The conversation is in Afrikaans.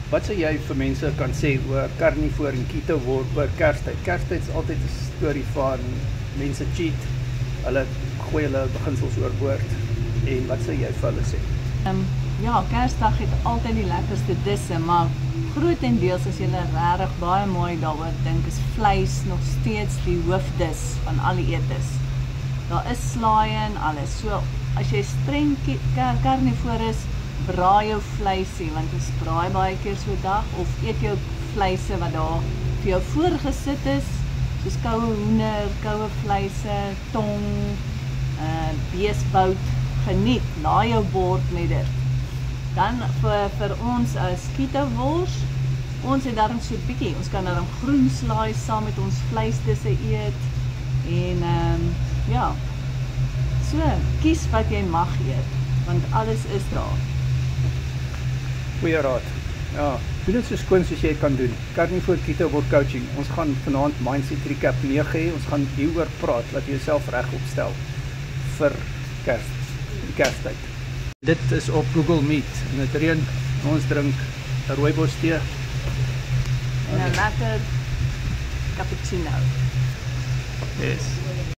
Wat sou jy vir mense kan sê oor karnivoor en keto word oor Kerstyd? Kerstyd is altyd 'n storie van mense cheat, hulle gooi hulle beginsels oorboord. En wat sou jy vir hulle sê? Ja, Kersdag het altyd die lekkerste disse, maar grootendeels as jy regtig baie mooi daaroor dink, is vleis nog steeds die hoofdis van al die etes. Daar is slaai en alles. So as jy streng karnivoor is, braai jou vleisie, want ons braai baie keer so 'n dag, of eet jou vleise wat daar vir jou voorgesit is, soos koue hoender, koue vleise, tong, beesbout. Geniet, laai jou bord met dit. Dan vir ons as keto wors, ons het daarom so bietjie, ons kan daarom groen slaai saam met ons vleisdisse eet, en ja, so, kies wat jy mag eet, want alles is daar. Goeie raad. Ja, doen dit so skoon soos jy kan doen. Karnivoor keto word coaching. Ons gaan vanaand Mindset Recap 9 hê. Ons gaan hieroor praat, laat jy jouself reg opstel vir Kerstyd. Dit is op Google Meet. En dit reën, ons drink 'n rooibos tee. En 'n lekker cappuccino. Yes.